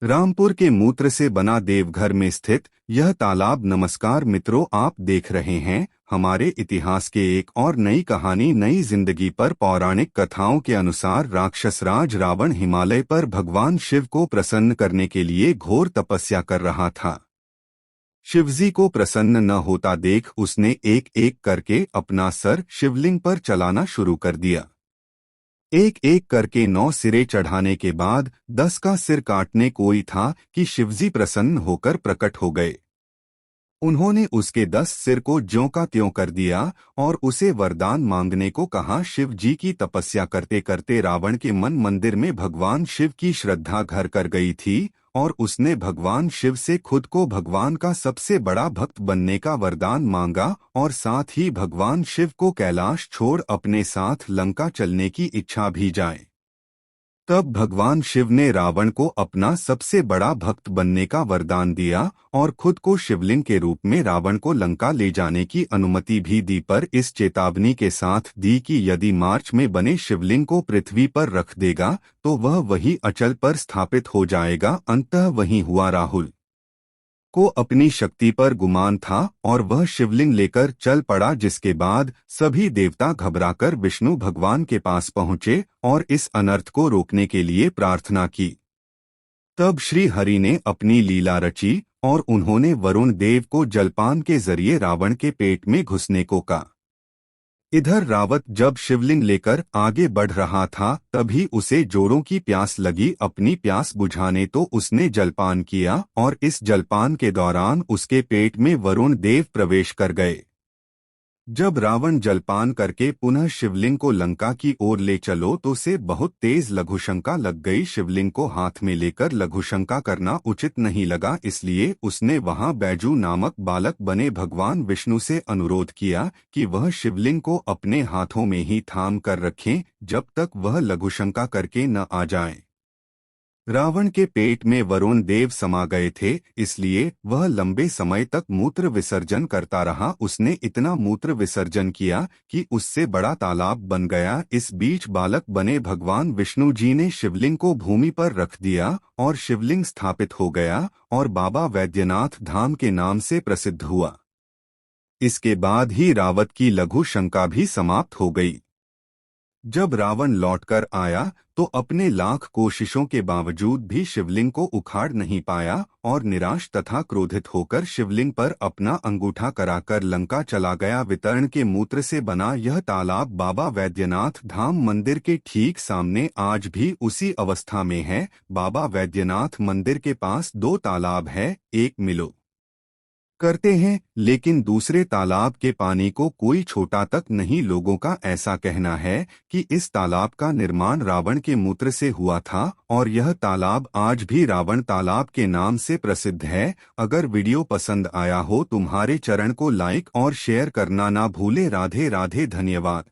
रामपुर के मूत्र से बना देवघर में स्थित यह तालाब। नमस्कार मित्रों, आप देख रहे हैं हमारे इतिहास के एक और नई कहानी, नई जिंदगी पर। पौराणिक कथाओं के अनुसार राक्षस राज रावण हिमालय पर भगवान शिव को प्रसन्न करने के लिए घोर तपस्या कर रहा था। शिवजी को प्रसन्न न होता देख उसने एक एक करके अपना सर शिवलिंग पर चलाना शुरू कर दिया। एक एक करके 9 सिरे चढ़ाने के बाद 10 का सिर काटने कोई था कि शिवजी प्रसन्न होकर प्रकट हो गए। उन्होंने उसके 10 सिर को ज्यों का त्यों कर दिया और उसे वरदान मांगने को कहा। शिव जी की तपस्या करते करते रावण के मन मंदिर में भगवान शिव की श्रद्धा घर कर गई थी और उसने भगवान शिव से खुद को भगवान का सबसे बड़ा भक्त बनने का वरदान मांगा और साथ ही भगवान शिव को कैलाश छोड़ अपने साथ लंका चलने की इच्छा भी जाए। तब भगवान शिव ने रावण को अपना सबसे बड़ा भक्त बनने का वरदान दिया और खुद को शिवलिंग के रूप में रावण को लंका ले जाने की अनुमति भी दी, पर इस चेतावनी के साथ दी कि यदि मार्च में बने शिवलिंग को पृथ्वी पर रख देगा तो वह वही अचल पर स्थापित हो जाएगा। अंततः वही हुआ। राहुल को अपनी शक्ति पर गुमान था और वह शिवलिंग लेकर चल पड़ा, जिसके बाद सभी देवता घबराकर विष्णु भगवान के पास पहुँचे और इस अनर्थ को रोकने के लिए प्रार्थना की। तब श्री हरि ने अपनी लीला रची और उन्होंने वरुण देव को जलपान के जरिए रावण के पेट में घुसने को कहा। इधर रावत जब शिवलिंग लेकर आगे बढ़ रहा था तभी उसे जोरों की प्यास लगी। अपनी प्यास बुझाने तो उसने जलपान किया और इस जलपान के दौरान उसके पेट में वरुण देव प्रवेश कर गए। जब रावण जलपान करके पुनः शिवलिंग को लंका की ओर ले चलो तो उसे बहुत तेज लघुशंका लग गई। शिवलिंग को हाथ में लेकर लघुशंका करना उचित नहीं लगा, इसलिए उसने वहां बैजू नामक बालक बने भगवान विष्णु से अनुरोध किया कि वह शिवलिंग को अपने हाथों में ही थाम कर रखें जब तक वह लघुशंका करके न आ जाए। रावण के पेट में वरुण देव समा गए थे, इसलिए वह लंबे समय तक मूत्र विसर्जन करता रहा। उसने इतना मूत्र विसर्जन किया कि उससे बड़ा तालाब बन गया। इस बीच बालक बने भगवान विष्णु जी ने शिवलिंग को भूमि पर रख दिया और शिवलिंग स्थापित हो गया और बाबा वैद्यनाथ धाम के नाम से प्रसिद्ध हुआ। इसके बाद ही रावत की लघु शंका भी समाप्त हो गई। जब रावण लौटकर आया तो अपने लाख कोशिशों के बावजूद भी शिवलिंग को उखाड़ नहीं पाया और निराश तथा क्रोधित होकर शिवलिंग पर अपना अंगूठा कराकर लंका चला गया। वितरण के मूत्र से बना यह तालाब बाबा वैद्यनाथ धाम मंदिर के ठीक सामने आज भी उसी अवस्था में है। बाबा वैद्यनाथ मंदिर के पास 2 तालाब है, एक मिलो करते हैं लेकिन दूसरे तालाब के पानी को कोई छोटा तक नहीं। लोगों का ऐसा कहना है कि इस तालाब का निर्माण रावण के मूत्र से हुआ था और यह तालाब आज भी रावण तालाब के नाम से प्रसिद्ध है। अगर वीडियो पसंद आया हो तुम्हारे चरण को लाइक और शेयर करना ना भूले। राधे राधे, धन्यवाद।